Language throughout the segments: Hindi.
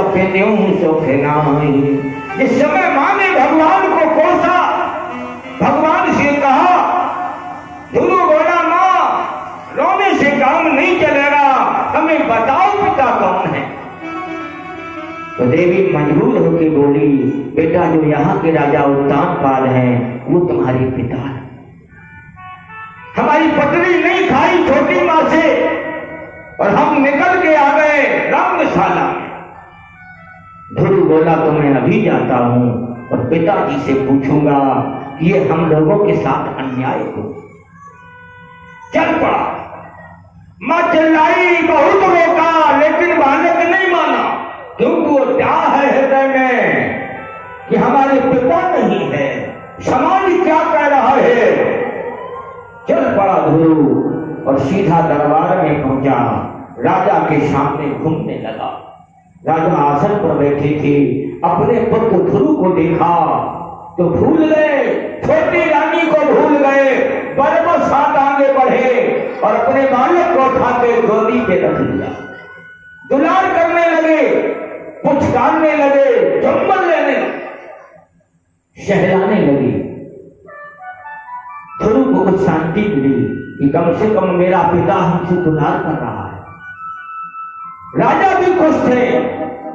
पे न्यूं सुख नाई। जिस समय मां ने भगवान को कोसा, भगवान से कहा, ध्रुव बोला मां रोने से काम नहीं चलेगा, हमें बताओ पिता कौन है। तो देवी मजबूर होकर बोली, बेटा जो यहाँ के राजा उत्तानपाद हैं वो तुम्हारे पिता है। हमारी पटरी नहीं खाई छोटी माँ से और हम निकल के आ गए रंगशाला में। ध्रुव बोला तो मैं अभी जाता हूं और पिताजी से पूछूंगा कि ये हम लोगों के साथ अन्याय हो। चल पड़ा, मां चिल्लाई, बहुत रोका, लेकिन बालक नहीं माना, क्योंकि वो क्या है हृदय में कि हमारे पिता नहीं है, समाज क्या कह रहा है। चल पड़ा ध्रुव और सीधा दरबार में पहुंचा, राजा के सामने घूमने लगा। राजा आसन पर बैठे थे, अपने पुत्र ध्रुव को देखा तो भूल गए, छोटी रानी को भूल गए, बरबस हाथ आगे बढ़े और अपने बालक को उठाकर गोदी पे रख लिया। दुलार करने लगे, पुचकारने लगे, चुम्बन लेने, सहलाने लगे। ध्रुव को कुछ शांति मिली कि कम से कम मेरा पिता हमसे दुलार कर रहा है। राजा भी खुश थे,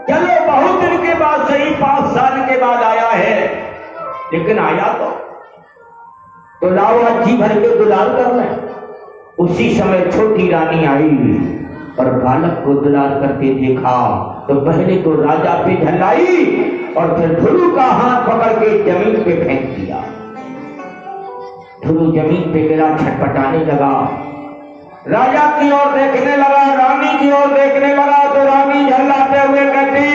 चलो बहुत दिन के बाद सही, 5 साल के बाद आया है, लेकिन आया तो लाओ अच्छी भर के दुलार कर लें। उसी समय छोटी रानी आई और बालक को दुलार करते देखा तो पहले तो राजा पे झल्लाई और फिर ध्रुव का हाथ पकड़ के जमीन पे फेंक दिया। ध्रुव जमीन पे गिरा, छटपटाने लगा, राजा की ओर देखने लगा, रानी की ओर देखने लगा तो रानी झल्लाते हुए कहती,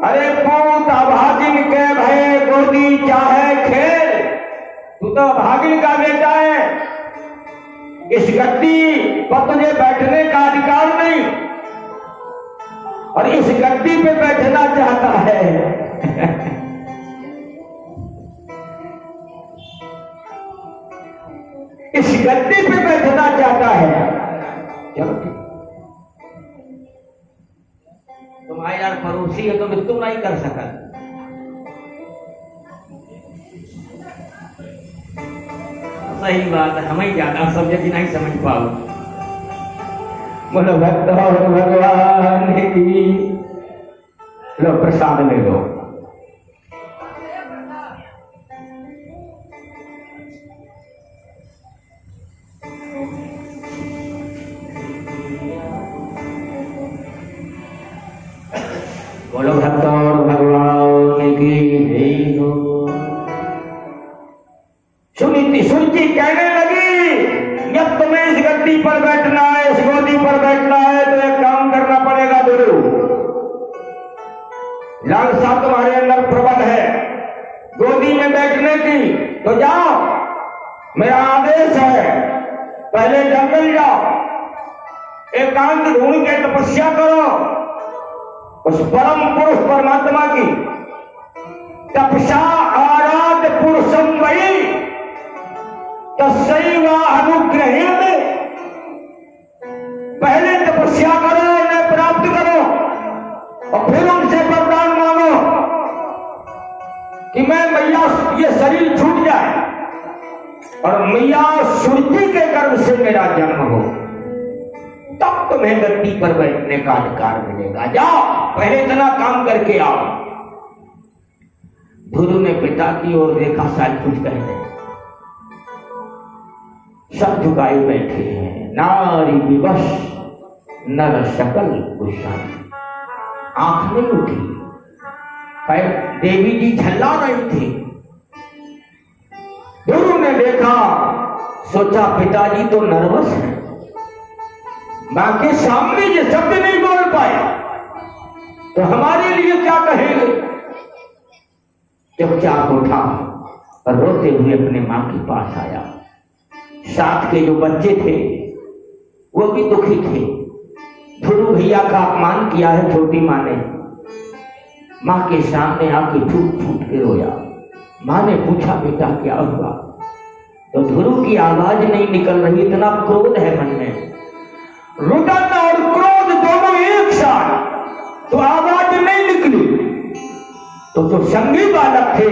अरे पूत अभागिन के भय गोदी चाहे खेल, तू तो अभागिन का बेटा है, इस गद्दी पर तुझे बैठने का अधिकार नहीं और इस गद्दी पे बैठना चाहता है। इस गद्दी पे बैठना चाहता है। चलो तुम्हारे यार पड़ोसी है तो तुम नहीं कर सका। सही बात है, हमें ज्यादा सब्जेक्ट नहीं समझ पाओ। बोलो भक्त और भगवान की। लो प्रसाद ले लो। बोलो भक्त और भगवान की जय हो। सुनीति कहने लगी, जब तुम्हें इस गद्दी पर बैठना है, इस गोदी पर बैठना है तो एक काम करना पड़ेगा ध्रुव। लालसा तुम्हारे अंदर प्रबल है गोदी में बैठने की, तो जाओ, मेरा आदेश है, पहले जंगल जाओ, एकांत ढूंढ के तपस्या करो उस परम पुरुष परमात्मा की। तपसा आराध पुरुषम वही तस्सैव अनुग्रहेण। पहले तपस्या करो, उन्हें प्राप्त करो और फिर उनसे वरदान मांगो कि मैं मैया ये शरीर छूट जाए और मैया सुरती के गर्भ से मेरा जन्म हो, तब तुम्हें गद्दी पर बैठने का अधिकार मिलेगा। जाओ, पहले इतना काम करके आओ। ध्रुव ने पिता की ओर देखा, शायद कुछ कहने, सब झुकाए बैठे हैं। नारी विवश नर सकल कुशल। आंख नहीं उठी, देवी जी झल्ला रही थी। ध्रुव ने देखा, सोचा पिताजी तो नर्वस है, मां के सामने ये शब्द नहीं बोल पाए तो हमारे लिए क्या कहेंगे। चुपचाप उठा और रोते हुए अपने मां के पास आया। साथ के जो बच्चे थे वो भी दुखी थे। ध्रुव भैया का अपमान किया है छोटी मां ने। मां के सामने आके फूट फूट के रोया। मां ने पूछा, बेटा क्या हुआ? तो ध्रुव की आवाज नहीं निकल रही, इतना क्रोध है मन में। रुदन और क्रोध दोनों एक साथ, तो आवाज कुसंगी बालक थे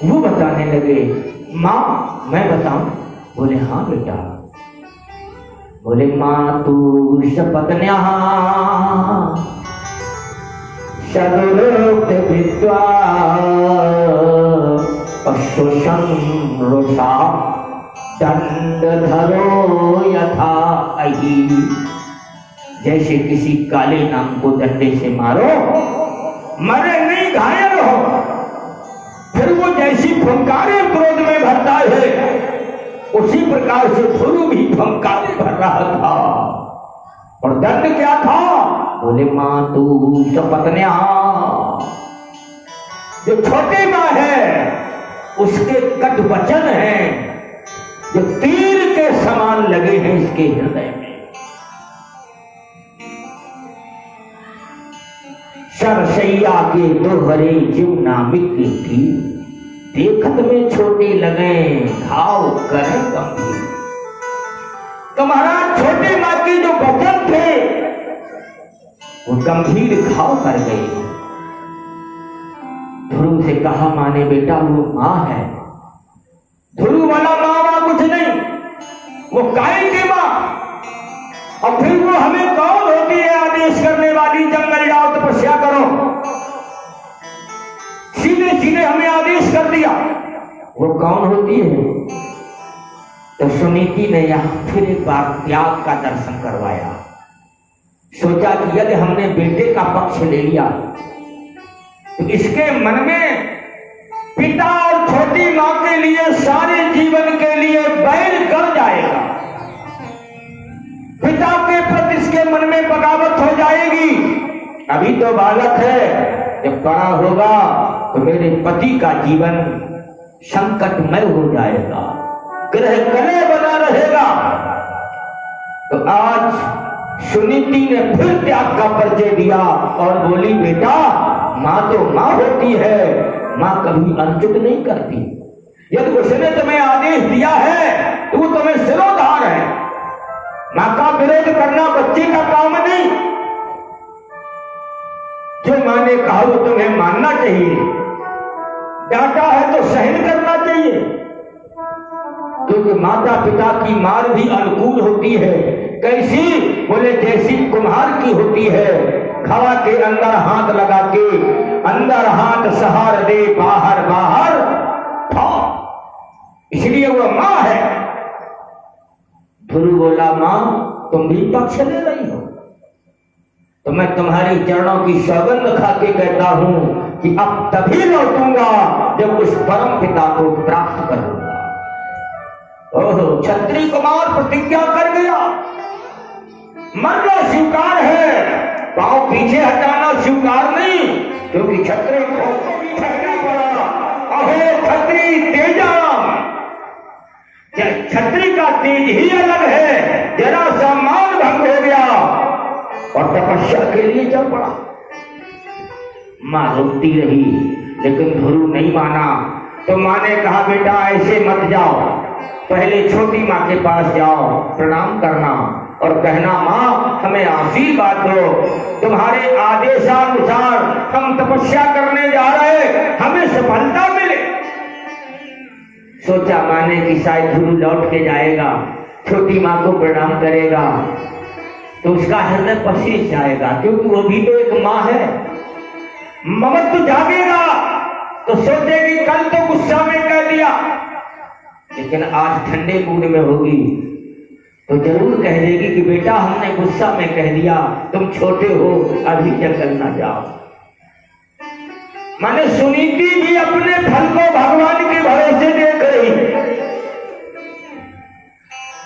वो बताने लगे, माँ मैं बताऊं? बोले हाँ बेटा। बोले माँ तू शपथन्या सदुरुक्त विद्वा अश्वशं रोषा दंड धरो यथा अहि। जैसे किसी काले नाम को डंडे से मारो, मरे नहीं घायल हो, फिर वो जैसी फंकारे क्रोध में भरता है उसी प्रकार से ध्रुव भी फंकारे भर रहा था। और दंड क्या था? बोले माँ तू शपथन्या, जो छोटी माँ है उसके कट वचन हैं जो तीर के समान लगे हैं इसके हृदय में। सरसैया के दोहरे जीव नामिक की थी, देखत में छोटे लगे घाव करे गंभीर। तो महाराज छोटे माँ की जो वचन थे वो गंभीर घाव कर गए। ध्रुव से कहा माँ ने, बेटा वो माँ है। ध्रुव वाला माँ कुछ नहीं, वो काय की माँ। और फिर वो हमें कौन होती है आदेश करने वाली? जंगल जाओ तपस्या करो, सीधे सीधे हमें आदेश कर दिया। वो कौन होती है? तो सुनीति ने यहां फिर एक बार त्याग का दर्शन करवाया। सोचा कि यदि हमने बेटे का पक्ष ले लिया तो इसके मन में पिता और छोटी मां के लिए सारे जीवन के लिए बैर कर जाएगा। पिता के प्रति इसके मन में बगावत हो जाएगी। अभी तो बालक है, जब बड़ा होगा तो मेरे पति का जीवन संकटमय हो जाएगा, ग्रह कले बना रहेगा। तो आज सुनीति ने फिर त्याग का परिचय दिया और बोली, बेटा माँ तो माँ होती है, माँ कभी अनुचित नहीं करती। यदि उसने तुम्हें आदेश दिया है तो वो तुम्हें सिरोधार है। माँ का विरोध करना बच्चे का काम नहीं। जो माँ ने कहा वो तुम्हें मानना चाहिए, डांटा है तो सहन करना चाहिए, क्योंकि माता पिता की मार भी अनुकूल होती है। कैसी? बोले जैसी कुम्हार की होती है, खवा के अंदर हाथ लगा के अंदर हाथ सहार दे, बाहर बाहर था, इसलिए वो माँ है। ध्रुव बोला, माँ तुम भी पक्ष ले रही हो तो मैं तुम्हारी चरणों की सौगंध खा के कहता हूं कि अब तभी लौटूंगा जब उस परम पिता को प्राप्त कर लूंगा। ओहो, क्षत्रिय कुमार प्रतिज्ञा कर गया, मरना स्वीकार है, पांव पीछे हटाना स्वीकार नहीं, क्योंकि क्षत्रिय को छटना पड़ा। अहो क्षत्रिय तेजाम, क्षत्रिय का तेज ही अलग है। जरा सा मान भंग हो गया और तपस्या के लिए चल पड़ा। मां रोकती रही लेकिन ध्रुव नहीं माना। तो मां ने कहा, बेटा ऐसे मत जाओ, पहले छोटी माँ के पास जाओ, प्रणाम करना और कहना, माँ हमें आशीर्वाद दो, तुम्हारे आदेशानुसार हम तपस्या करने जा रहे, हमें सफलता मिले। सोचा माँ ने कि शायद ध्रुव लौट के जाएगा, छोटी माँ को प्रणाम करेगा तो उसका हृदय पसीज जाएगा, क्योंकि वो भी तो एक माँ है। ममत्व जागेगा तो सोचेगी कल तो गुस्सा में कह दिया, लेकिन आज ठंडे मूड में होगी तो जरूर कह देगी कि बेटा हमने गुस्सा में कह दिया, तुम छोटे हो, अभी जंगल ना जाओ। माने सुनीति भी अपने फल को भगवान के भरोसे देख रही।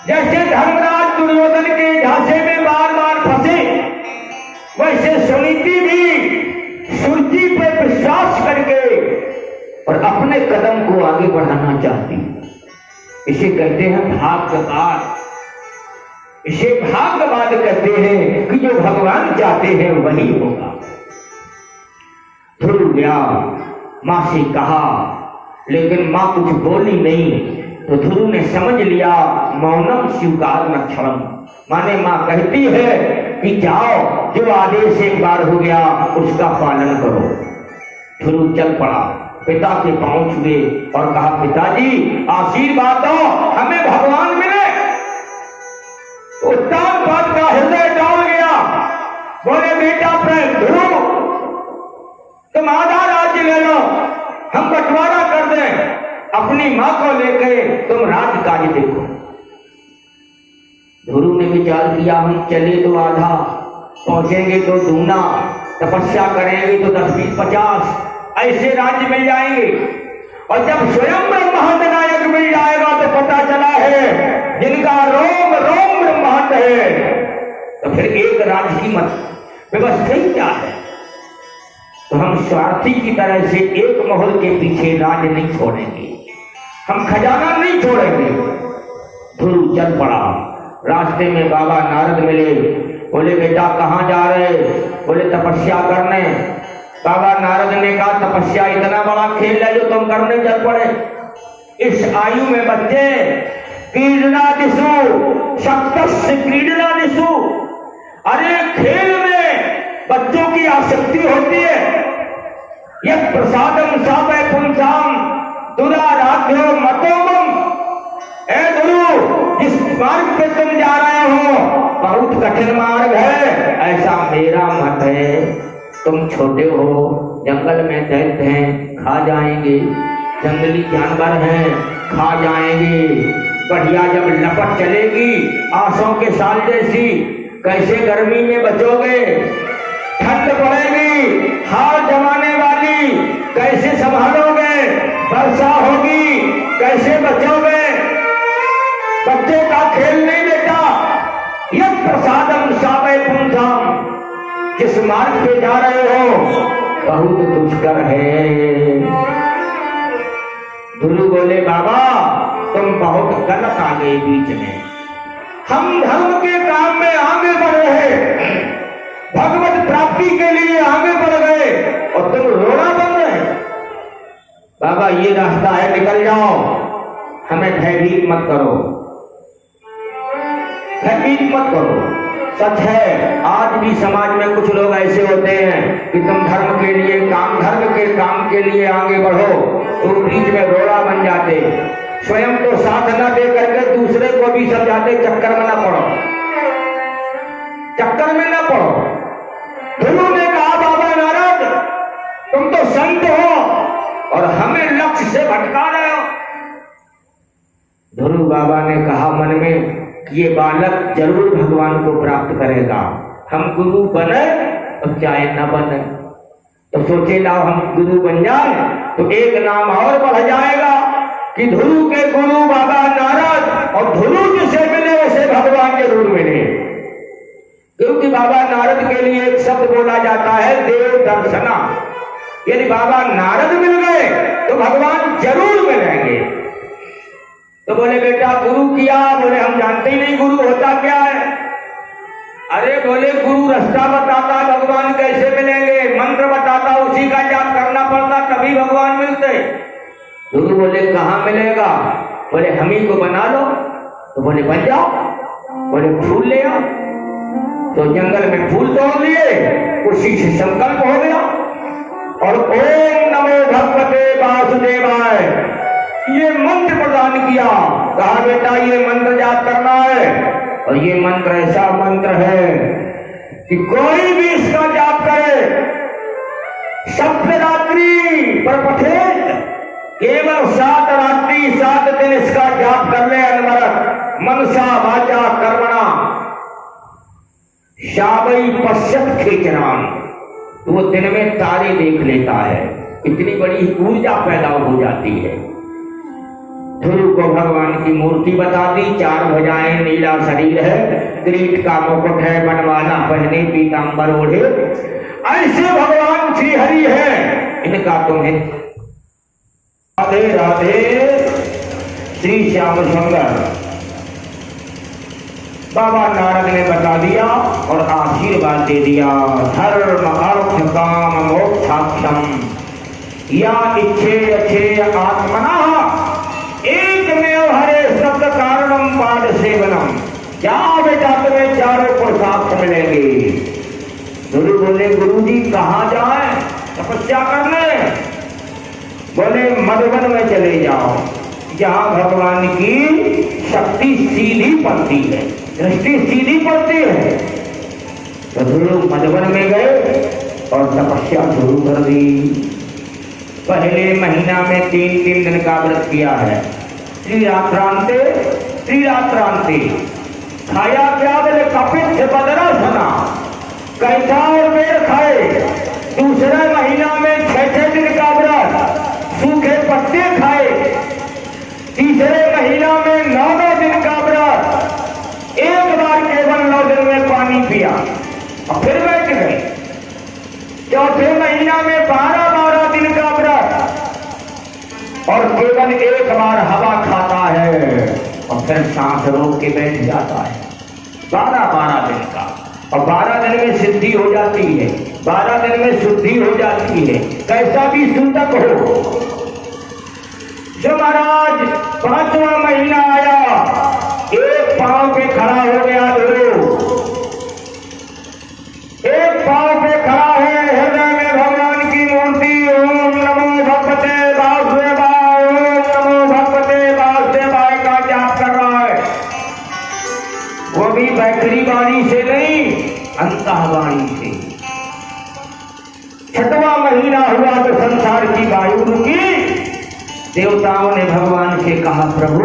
जैसे धर्मराज दुर्योधन के झांसे में बार बार फंसे, वैसे सुनीति भी सूर्य पर विश्वास करके और अपने कदम को आगे बढ़ाना चाहती। इसे कहते हैं भाग्यवाद। इसे भाग्यवाद कहते हैं कि जो भगवान चाहते हैं वही होगा। ध्रुव गया, मां से कहा, लेकिन मां कुछ बोली नहीं। तो ध्रुव ने समझ लिया, मौनम स्वीकार न क्षणम, माने मां कहती है कि जाओ, जो आदेश एक बार हो गया उसका पालन करो। ध्रुव चल पड़ा, पिता के पांव छुए और कहा, पिताजी आशीर्वाद दो, हमें भगवान मिले। उत्तानपाद का हृदय डाल गया, बोले बेटा ध्रुव, तुम आधा राज्य ले लो, हम बंटवारा कर दें, अपनी मां को लेके तुम राज काज देखो। ध्रुव ने विचार किया, हम चले तो आधा, पहुंचेंगे तो दूना, तपस्या करेंगे तो 10, 20, 50 ऐसे राज्य मिल जाएंगे, और जब स्वयं ब्रह्मांड नायक मिल जाएगा तो पता चला है जिनका रोम रोम ब्रह्मांड है, तो फिर एक राज्य की मत व्यवस्था ही क्या है। तो हम स्वार्थी की तरह से एक मोहर के पीछे राज नहीं छोड़ेंगे, हम खजाना नहीं छोड़ेंगे। ध्रुव चल पड़ा। रास्ते में बाबा नारद मिले, बोले बेटा कहाँ जा रहे? बोले तपस्या करने। बाबा नारद ने कहा, तपस्या इतना बड़ा खेल है जो तुम करने चल पड़े? इस आयु में बच्चे क्रीडना दिशु शक्तस्य क्रीडना दिशु, अरे खेल में बच्चों की आसक्ति होती है। यत् प्रसादम सापै पुंसाम दुराराध्यो मतोमम। ए गुरु, जिस मार्ग पे तुम जा रहे हो बहुत कठिन मार्ग है, ऐसा मेरा मत है। तुम छोटे हो, जंगल में दैत्य हैं, खा जाएंगे, जंगली जानवर हैं, खा जाएंगे, बढ़िया जब लपट चलेगी आंसू के साल जैसी, कैसे गर्मी में बचोगे? ठंड पड़ेगी, हार जमाने वाली, कैसे संभालोगे? वर्षा होगी, कैसे बचोगे? बच्चों का खेल नहीं बेटा। यह प्रसादम सावै पुंसाम, जिस मार्ग पे जा रहे हो बहुत दुष्कर है। ध्रुव बोले बाबा तुम बहुत गलत आ गए बीच में, हम धर्म के काम में आगे बढ़े हैं, भगवत प्राप्ति के लिए आगे बढ़ गए और तुम रोड़ा बन गए। बाबा ये रास्ता है, निकल जाओ, हमें भयभीत मत करो, भयभीत मत करो। सच है, आज भी समाज में कुछ लोग ऐसे होते हैं कि तुम धर्म के लिए धर्म के काम के लिए आगे बढ़ो तो बीच में रोड़ा बन जाते, स्वयं तो साथ न दे करके दूसरे को भी समझाते, चक्कर में न पड़ो, चक्कर में न पड़ो। ध्रुव ने कहा बाबा नारद तुम तो संत हो और हमें लक्ष्य से भटका रहे हो। ध्रुव बाबा ने कहा मन में, ये बालक जरूर भगवान को प्राप्त करेगा, हम गुरु बने और चाहे न बने। तो सोचे लाओ हम गुरु बन जाए तो एक नाम और बढ़ जाएगा कि ध्रुव के गुरु बाबा नारद, और ध्रुव जिसे मिले उसे भगवान जरूर मिले। क्योंकि बाबा नारद के लिए एक शब्द बोला जाता है देव दर्शना, यदि बाबा नारद मिल गए तो भगवान जरूर मिलेंगे। तो बोले बेटा गुरु किया? बोले हम जानते ही नहीं गुरु होता क्या है। अरे बोले गुरु रास्ता बताता, भगवान कैसे मिलेंगे? मंत्र बताता, उसी का जाप करना पड़ता तभी भगवान मिलते। गुरु बोले कहाँ मिलेगा? बोले हम ही को बना लो। तो बोले बन जाओ। बोले फूल ले आओ। तो जंगल में फूल तोड़ लिए, उसी से संकल्प हो गया और ओम नमो भगवते वासुदेवाय ये मंत्र प्रदान किया। कहा बेटा ये मंत्र जाप करना है, और ये मंत्र ऐसा मंत्र है कि कोई भी इसका जाप करे, सप्तरात्रि पर पठेत, केवल 7 रात्रि 7 दिन इसका जाप कर ले अनवरत, मनसा वाचा कर्मणा शावई पश्यत खेचनान, तो वो दिन में तारे देख लेता है, इतनी बड़ी ऊर्जा पैदा हो जाती है। ध्रुव को भगवान की मूर्ति बता दी, 4 भुजाएं, नीला शरीर है, किरीट का मुकुट है, बनवाना पहने, पीतांबर ओढ़े, ऐसे भगवान श्री हरि है। इनका तुम्हें राधे राधे श्री श्याम सुंदर बाबा नारद ने बता दिया और आशीर्वाद दे दिया। धर्म अर्थ काम मोक्षाक्षम या इच्छे अच्छे आत्मना एक में हरे शब्द कारणम पाद सेवनम। क्या बेटा तुम्हें चारों पुरुषार्थ मिलेंगे। गुरु बोले गुरुजी कहाँ जाए तपस्या करने? बोले मधुबन में चले जाओ, जहाँ भगवान की शक्ति सीधी पड़ती है, दृष्टि सीधी पड़ती है। तो गुरु मधुबन में गए और तपस्या शुरू कर दी। पहले महीना में 3 दिन का व्रत किया है। त्रिरात्रांते खाया क्या? बोले कपित बदरा सना, कैसा और बेर खाए। दूसरे महीना में 6 दिन का व्रत, सूखे पत्ते खाए। तीसरे महीना में 9 दिन का व्रत, एक बार केवल 9 दिन में पानी पिया और फिर बैठ गए। चौथे महीना में 12 दिन का व्रत और केवल एक बार हवा खाता है और फिर सांस रोक के बैठ जाता है। 12 दिन का, और 12 दिन में सिद्धि हो जाती है, 12 दिन में शुद्धि हो जाती है। कैसा भी सूतक हो। जो महाराज 5वां महीना आया, एक पांव पे खड़ा हो गया गुरु, एक पांव पे खड़ा है, हृदय में भगवान की मूर्ति, ओम नमो भगवते वासुदेवाय, ओम नमो भगवते वासुदेवाय का जाप कर रहा है। वो भी बैटरी वाणी से नहीं, अंतःवाणी से। 6वां महीना हुआ तो संसार की वायु रुकी। देवताओं ने भगवान से कहा प्रभु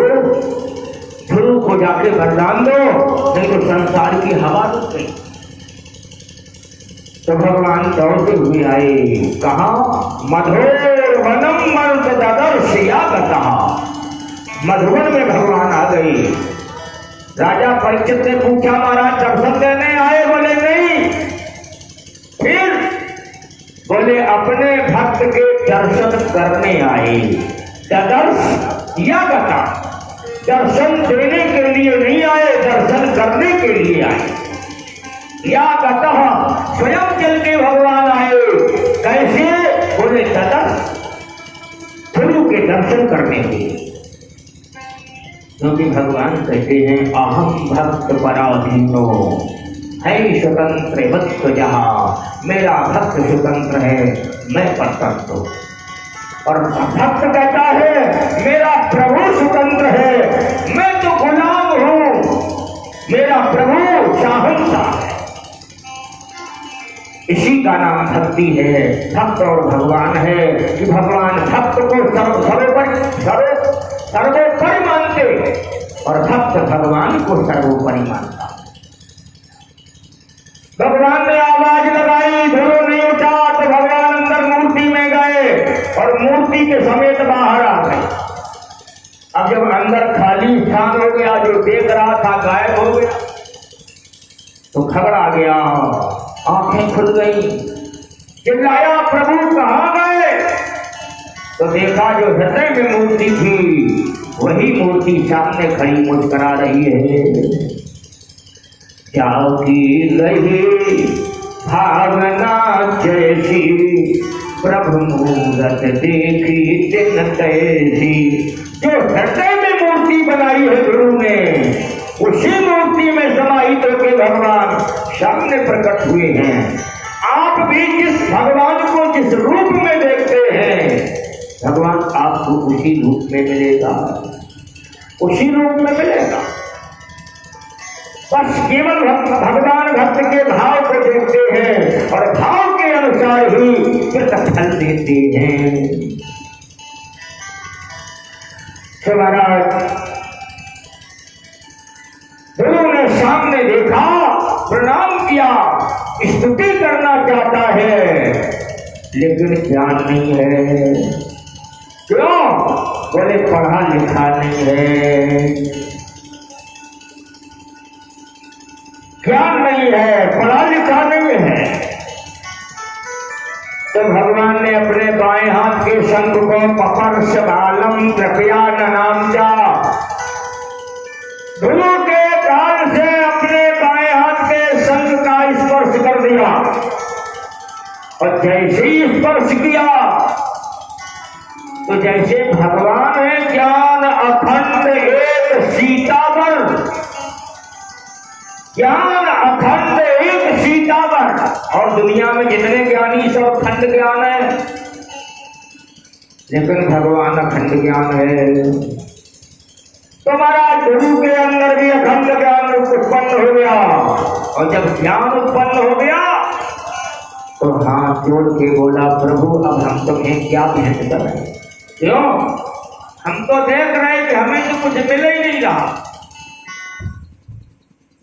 ध्रुव को जाके वरदान दो, नहीं तो संसार की हवा रुक गई। तो भगवान दौड़ते हुए आए, कहा मधुर वनम मर्द ददर्शया गता। मधुबन में भगवान आ गए। राजा परीक्षित ने पूछा महाराज दर्शन देने आए? बोले नहीं। फिर बोले अपने भक्त के दर्शन करने आए। ददर्श या गता, दर्शन देने के लिए नहीं आए, दर्शन करने के लिए आए। या गता, स्वयं चल के भगवान आए। कैसे? बोले ददर्श, गुरु के दर्शन करने के लिए। क्योंकि भगवान कहते हैं अहम भक्त पराधीनो है स्वतंत्र वत्स जहाँ, मेरा भक्त स्वतंत्र है, मैं परतंत्र हूँ। और भक्त कहता है मेरा प्रभु स्वतंत्र है, मैं तो गुलाम हूं, मेरा प्रभु शाहंशाह है। इसी का नाम भक्ति है। भक्त और भगवान है कि भगवान भक्त को सर्वोपरि मानते और भक्त भगवान को सर्वोपरि मानता। भगवान ने आवाज लगाई, ध्रुव नहीं उठा, तो भगवान अंदर मूर्ति में गए और मूर्ति के समेत बाहर आ गए। अब जब अंदर खाली स्थान हो गया, जो देख रहा था गायब हो गया, तो घबरा गया, आंखें खुल गई, चिल्लाया प्रभु कहाँ गए? तो देखा जो हृदय में मूर्ति थी वही मूर्ति सामने खड़ी मुस्कुरा रही है। जागी रही भावना जैसी, प्रभु मूरत देखी दिन तैसी। जो हृदय में मूर्ति बनाई है गुरु ने, उसी मूर्ति में समाहित होकर भगवान सामने प्रकट हुए हैं। आप भी जिस भगवान को जिस रूप में देखते हैं, भगवान आपको उसी रूप में मिलेगा, उसी रूप में मिलेगा। बस केवल भगवान भक्त के भाव को देखते हैं और भाव के अनुसार ही फल देते हैं। तो महाराज गुरु ने सामने देखा, प्रणाम किया, स्तुति करना चाहता है, लेकिन ज्ञान नहीं है। क्यों? बोले पढ़ा लिखा नहीं है, ज्ञान नहीं है, पढ़ा लिखा नहीं है। तो भगवान ने अपने बाएं हाथ के शंख को पकड़ शबालम कृपया नाम जा, गुरु के कान से अपने बाएं हाथ के शंख का स्पर्श कर दिया और जैसे ही स्पर्श किया तो जैसे भगवान है ज्ञान अखंड एक सीतावर, ज्ञान अखंड एक सीता टावर और दुनिया में जितने ज्ञानी सब खंड ज्ञान है, लेकिन भगवान अखंड ज्ञान है। तुम्हारा गुरु के अंदर भी अखंड ज्ञान उत्पन्न हो गया, और जब ज्ञान उत्पन्न हो गया तो हाथ जोड़ के बोला, प्रभु अब हम तुम्हें क्या भेंट करें? क्यों? हम तो देख रहे कि हमें तो कुछ मिल ही नहीं रहा।